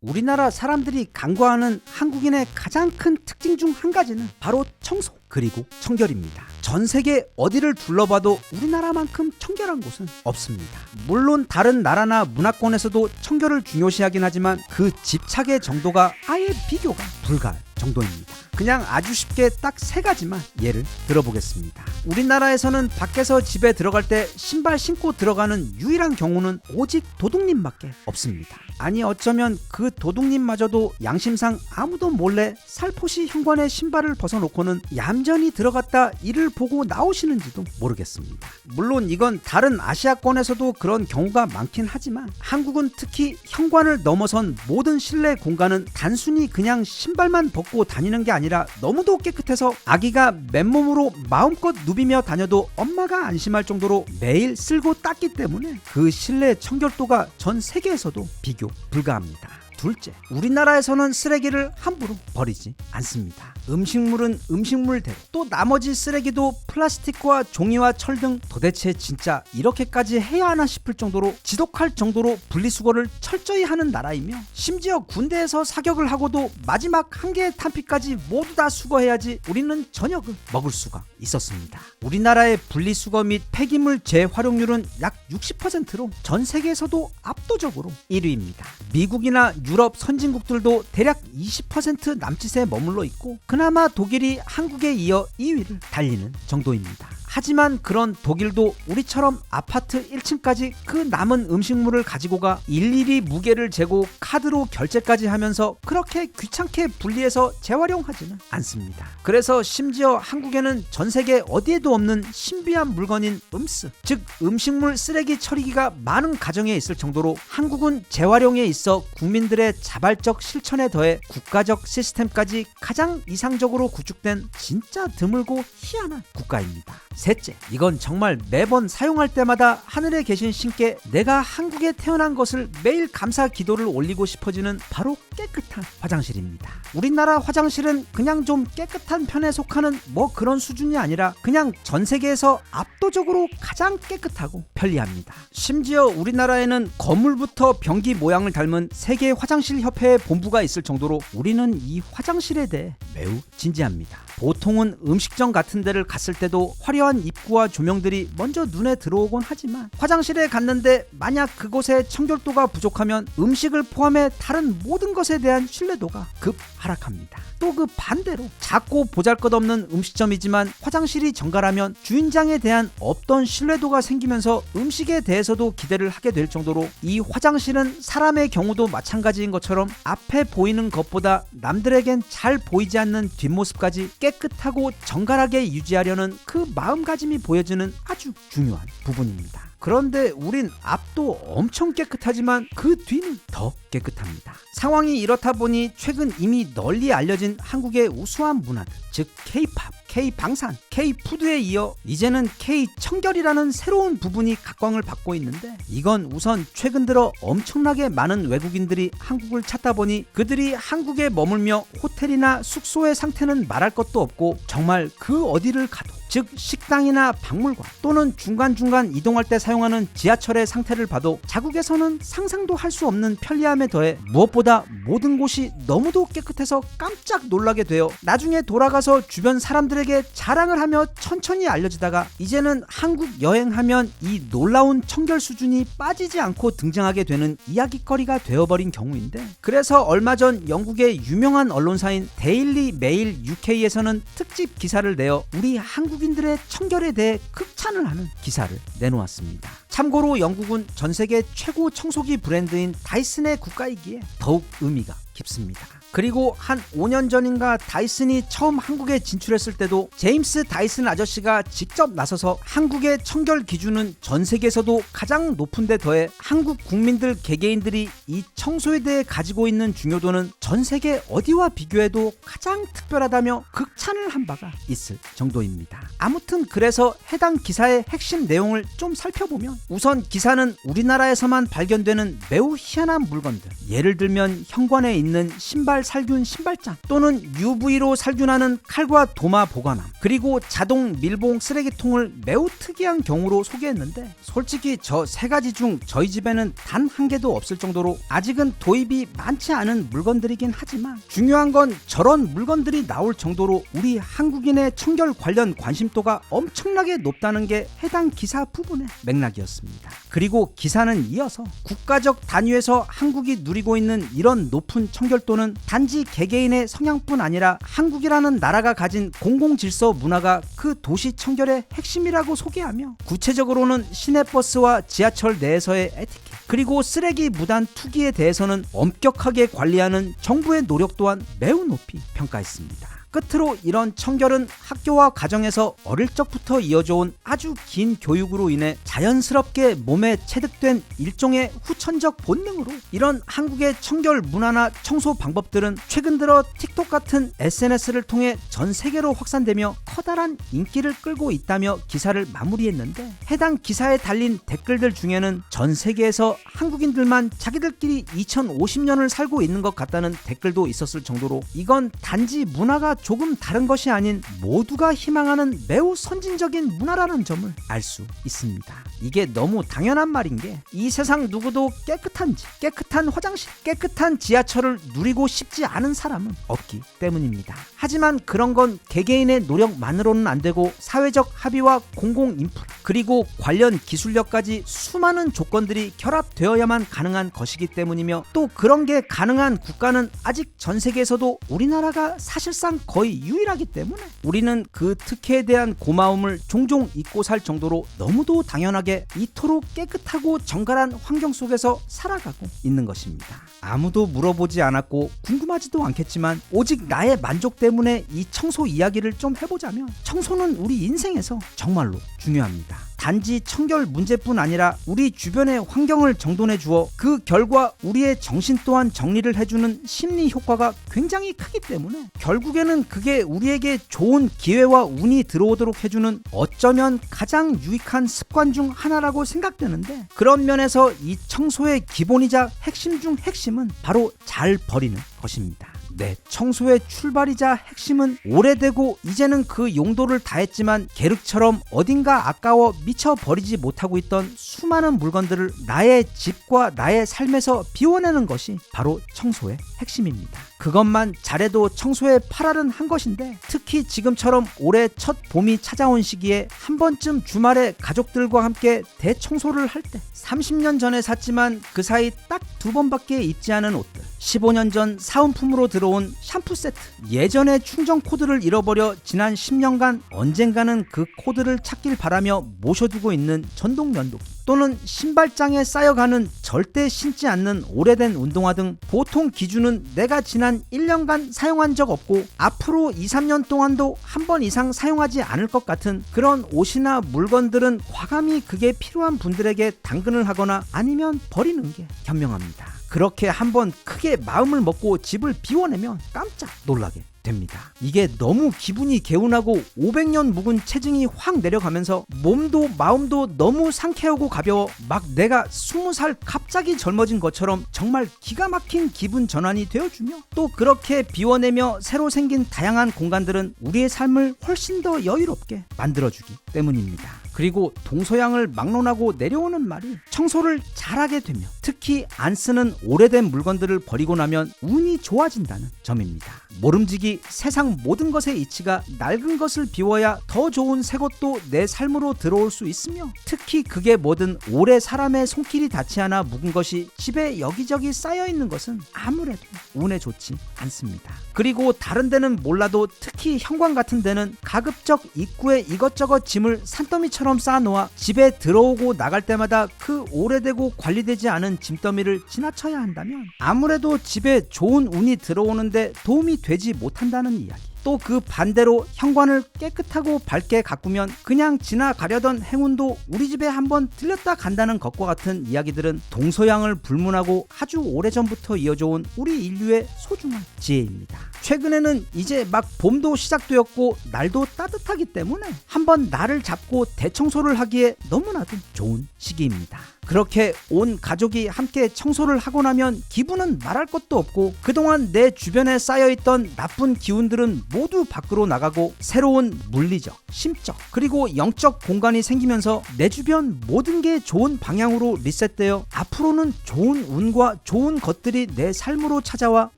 우리나라 사람들이 간과하는 한국인의 가장 큰 특징 중 한 가지는 바로 청소 그리고 청결입니다. 전 세계 어디를 둘러봐도 우리나라만큼 청결한 곳은 없습니다. 물론 다른 나라나 문화권에서도 청결을 중요시하긴 하지만 그 집착의 정도가 아예 비교가 불가할 정도입니다. 그냥 아주 쉽게 딱 세 가지만 예를 들어보겠습니다. 우리나라에서는 밖에서 집에 들어갈 때 신발 신고 들어가는 유일한 경우는 오직 도둑님밖에 없습니다. 아니 어쩌면 그 도둑님마저도 양심상 아무도 몰래 살포시 현관에 신발을 벗어놓고는 얌전히 들어갔다 이를 보고 나오시는지도 모르겠습니다. 물론 이건 다른 아시아권에서도 그런 경우가 많긴 하지만 한국은 특히 현관을 넘어선 모든 실내 공간은 단순히 그냥 신발만 벗고 다니는 게 아니라 너무도 깨끗해서 아기가 맨몸으로 마음껏 누비며 다녀도 엄마가 안심할 정도로 매일 쓸고 닦기 때문에 그 실내 청결도가 전 세계에서도 비교 불가합니다. 둘째, 우리나라에서는 쓰레기를 함부로 버리지 않습니다. 음식물은 음식물대로, 또 나머지 쓰레기도 플라스틱과 종이와 철 등 도대체 진짜 이렇게까지 해야 하나 싶을 정도로 지독할 정도로 분리수거를 철저히 하는 나라이며, 심지어 군대에서 사격을 하고도 마지막 한 개의 탄피까지 모두 다 수거해야지 우리는 저녁을 먹을 수가 있었습니다. 우리나라의 분리수거 및 폐기물 재활용률은 약 60%로 전 세계에서도 압도적으로 1위입니다. 미국이나 유럽 선진국들도 대략 20% 남짓에 머물러 있고 그나마 독일이 한국에 이어 2위를 달리는 정도입니다. 하지만 그런 독일도 우리처럼 아파트 1층까지 그 남은 음식물을 가지고 가 일일이 무게를 재고 카드로 결제까지 하면서 그렇게 귀찮게 분리해서 재활용하지는 않습니다. 그래서 심지어 한국에는 전 세계 어디에도 없는 신비한 물건인 음스, 즉 음식물 쓰레기 처리기가 많은 가정에 있을 정도로 한국은 재활용에 있어 국민들의 자발적 실천에 더해 국가적 시스템까지 가장 이상적으로 구축된 진짜 드물고 희한한 국가입니다. 셋째, 이건 정말 매번 사용할 때마다 하늘에 계신 신께 내가 한국에 태어난 것을 매일 감사 기도를 올리고 싶어지는 바로 깨끗한 화장실입니다. 우리나라 화장실은 그냥 좀 깨끗한 편에 속하는 뭐 그런 수준이 아니라 그냥 전 세계에서 압도적으로 가장 깨끗하고 편리합니다. 심지어 우리나라에는 건물부터 변기 모양을 닮은 세계 화장실 협회의 본부가 있을 정도로 우리는 이 화장실에 대해 매우 진지합니다. 보통은 음식점 같은 데를 갔을 때도 화려한 입구와 조명들이 먼저 눈에 들어오곤 하지만 화장실에 갔는데 만약 그곳의 청결도가 부족하면 음식을 포함해 다른 모든 것에 대한 신뢰도가 급 하락합니다. 또 그 반대로 작고 보잘것없는 음식점이지만 화장실이 정갈하면 주인장에 대한 없던 신뢰도가 생기면서 음식에 대해서도 기대를 하게 될 정도로 이 화장실은 사람의 경우도 마찬가지인 것처럼 앞에 보이는 것보다 남들에겐 잘 보이지 않는 뒷모습까지 깨끗하고 정갈하게 유지하려는 그 마음가짐이 보여지는 아주 중요한 부분입니다. 그런데 우린 앞도 엄청 깨끗하지만 그 뒤는 더 깨끗합니다. 상황이 이렇다 보니 최근 이미 널리 알려진 한국의 우수한 문화들, 즉 K-팝, K-방산, K-푸드에 이어 이제는 K-청결이라는 새로운 부분이 각광을 받고 있는데, 이건 우선 최근 들어 엄청나게 많은 외국인들이 한국을 찾다 보니 그들이 한국에 머물며 호텔이나 숙소의 상태는 말할 것도 없고 정말 그 어디를 가도, 즉 식당이나 박물관 또는 중간중간 이동할 때 사용하는 지하철의 상태를 봐도 자국에서는 상상도 할 수 없는 편리함에 더해 무엇보다 모든 곳이 너무도 깨끗해서 깜짝 놀라게 되어 나중에 돌아가서 주변 사람들에게 자랑을 하며 천천히 알려지다가 이제는 한국 여행하면 이 놀라운 청결 수준이 빠지지 않고 등장하게 되는 이야깃거리가 되어버린 경우인데, 그래서 얼마 전 영국의 유명한 언론사인 데일리 메일 UK에서는 특집 기사를 내어 우리 한국인들의 청결에 대해 극찬을 하는 기사를 내놓았습니다. 참고로 영국은 전 세계 최고 청소기 브랜드인 다이슨의 국가이기에 더욱 의미가 깊습니다. 그리고 한 5년 전인가 다이슨이 처음 한국에 진출했을 때도 제임스 다이슨 아저씨가 직접 나서서 한국의 청결 기준은 전 세계에서도 가장 높은 데 더해 한국 국민들 개개인들이 이 청소에 대해 가지고 있는 중요도는 전 세계 어디와 비교해도 가장 특별하다며 극찬을 한 바가 있을 정도입니다. 아무튼 그래서 해당 기사의 핵심 내용을 좀 살펴보면, 우선 기사는 우리나라에서만 발견되는 매우 희한한 물건들, 예를 들면 현관에 있는 신발 살균 신발장 또는 UV로 살균하는 칼과 도마 보관함, 그리고 자동 밀봉 쓰레기통을 매우 특이한 경우로 소개했는데, 솔직히 저 세 가지 중 저희 집에는 단 한 개도 없을 정도로 아직은 도입이 많지 않은 물건들이긴 하지만, 중요한 건 저런 물건들이 나올 정도로 우리 한국인의 청결 관련 관심도가 엄청나게 높다는 게 해당 기사 부분의 맥락이었습니다. 그리고 기사는 이어서 국가적 단위에서 한국이 누리고 있는 이런 높은 청결도는 단지 개개인의 성향뿐 아니라 한국이라는 나라가 가진 공공질서 문화가 그 도시 청결의 핵심이라고 소개하며, 구체적으로는 시내버스와 지하철 내에서의 에티켓, 그리고 쓰레기 무단 투기에 대해서는 엄격하게 관리하는 정부의 노력 또한 매우 높이 평가했습니다. 끝으로 이런 청결은 학교와 가정에서 어릴 적부터 이어져온 아주 긴 교육으로 인해 자연스럽게 몸에 체득된 일종의 후천적 본능으로, 이런 한국의 청결 문화나 청소 방법들은 최근 들어 틱톡 같은 SNS를 통해 전 세계로 확산되며 커다란 인기를 끌고 있다며 기사를 마무리했는데, 해당 기사에 달린 댓글들 중에는 전 세계에서 한국인들만 자기들끼리 2050년을 살고 있는 것 같다는 댓글도 있었을 정도로, 이건 단지 문화가 조금 다른 것이 아닌 모두가 희망하는 매우 선진적인 문화라는 점을 알 수 있습니다. 이게 너무 당연한 말인 게, 이 세상 누구도 깨끗한 집, 깨끗한 화장실, 깨끗한 지하철을 누리고 싶지 않은 사람은 없기 때문입니다. 하지만 그런 건 개개인의 노력만으로는 안 되고, 사회적 합의와 공공 인프라, 그리고 관련 기술력까지 수많은 조건들이 결합되어야만 가능한 것이기 때문이며, 또 그런 게 가능한 국가는 아직 전 세계에서도 우리나라가 사실상 거의 유일하기 때문에, 우리는 그 특혜에 대한 고마움을 종종 잊고 살 정도로 너무도 당연하게 이토록 깨끗하고 정갈한 환경 속에서 살아가고 있는 것입니다. 아무도 물어보지 않았고 궁금하지도 않겠지만, 오직 나의 만족 때문에 이 청소 이야기를 좀 해보자면, 청소는 우리 인생에서 정말로 중요합니다. 단지 청결 문제뿐 아니라 우리 주변의 환경을 정돈해 주어 그 결과 우리의 정신 또한 정리를 해주는 심리 효과가 굉장히 크기 때문에, 결국에는 그게 우리에게 좋은 기회와 운이 들어오도록 해주는 어쩌면 가장 유익한 습관 중 하나라고 생각되는데, 그런 면에서 이 청소의 기본이자 핵심 중 핵심은 바로 잘 버리는 것입니다. 네, 청소의 출발이자 핵심은 오래되고 이제는 그 용도를 다했지만 계륵처럼 어딘가 아까워 미처 버리지 못하고 있던 수많은 물건들을 나의 집과 나의 삶에서 비워내는 것이 바로 청소의 핵심입니다. 그것만 잘해도 청소에 팔알은 한 것인데, 특히 지금처럼 올해 첫 봄이 찾아온 시기에 한 번쯤 주말에 가족들과 함께 대청소를 할 때, 30년 전에 샀지만 그 사이 딱 2번밖에 입지 않은 옷들, 15년 전 사은품으로 들어온 샴푸 세트, 예전에 충전 코드를 잃어버려 지난 10년간 언젠가는 그 코드를 찾길 바라며 모셔두고 있는 전동 면도기, 또는 신발장에 쌓여가는 절대 신지 않는 오래된 운동화 등, 보통 기준은 내가 지난 1년간 사용한 적 없고 앞으로 2-3년 동안도 한 번 이상 사용하지 않을 것 같은 그런 옷이나 물건들은 과감히 그게 필요한 분들에게 당근을 하거나 아니면 버리는 게 현명합니다. 그렇게 한번 크게 마음을 먹고 집을 비워내면 깜짝 놀라게 됩니다. 이게 너무 기분이 개운하고 500년 묵은 체증이 확 내려가면서 몸도 마음도 너무 상쾌하고 가벼워 막 내가 20살 갑자기 젊어진 것처럼 정말 기가 막힌 기분 전환이 되어주며, 또 그렇게 비워내며 새로 생긴 다양한 공간들은 우리의 삶을 훨씬 더 여유롭게 만들어주기 때문입니다. 그리고 동서양을 막론하고 내려오는 말이, 청소를 잘하게 되면, 특히 안 쓰는 오래된 물건들을 버리고 나면 운이 좋아진다는 점입니다. 모름지기 세상 모든 것의 이치가 낡은 것을 비워야 더 좋은 새 것도 내 삶으로 들어올 수 있으며, 특히 그게 뭐든 오래 사람의 손길이 닿지 않아 묵은 것이 집에 여기저기 쌓여있는 것은 아무래도 운에 좋지 않습니다. 그리고 다른 데는 몰라도 특히 현관 같은 데는 가급적 입구에 이것저것 짐을 산더미처럼 쌓아놓아 집에 들어오고 나갈 때마다 그 오래되고 관리되지 않은 짐더미를 지나쳐야 한다면 아무래도 집에 좋은 운이 들어오는데 도움이 되지 못한다는 이야기. 또 그 반대로 현관을 깨끗하고 밝게 가꾸면 그냥 지나가려던 행운도 우리 집에 한번 들렸다 간다는 것과 같은 이야기들은 동서양을 불문하고 아주 오래전부터 이어져온 우리 인류의 소중한 지혜입니다. 최근에는 이제 막 봄도 시작되었고 날도 따뜻하기 때문에 한번 날을 잡고 대청소를 하기에 너무나도 좋은 시기입니다. 그렇게 온 가족이 함께 청소를 하고 나면 기분은 말할 것도 없고 그동안 내 주변에 쌓여있던 나쁜 기운들은 모두 밖으로 나가고 새로운 물리적, 심적, 그리고 영적 공간이 생기면서 내 주변 모든 게 좋은 방향으로 리셋되어 앞으로는 좋은 운과 좋은 것들이 내 삶으로 찾아와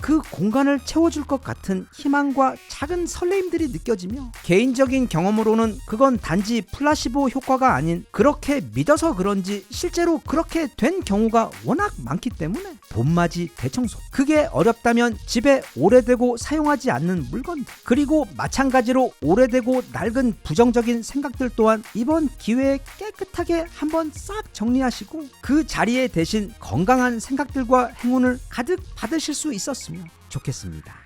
그 공간을 채워줄 것 같은 희망과 작은 설레임들이 느껴지며 개인적인 경험으로는 그건 단지 플라시보 효과가 아닌 그렇게 믿어서 그런지 실제로 그렇게 된 경우가 워낙 많기 때문에 봄맞이 대청소, 그게 어렵다면 집에 오래되고 사용하지 않는 물건들, 그리고 마찬가지로 오래되고 낡은 부정적인 생각들 또한 이번 기회에 깨끗하게 한번 싹 정리하시고 그 자리에 대신 건강한 생각들과 행운을 가득 받으실 수 있었으면 좋겠습니다.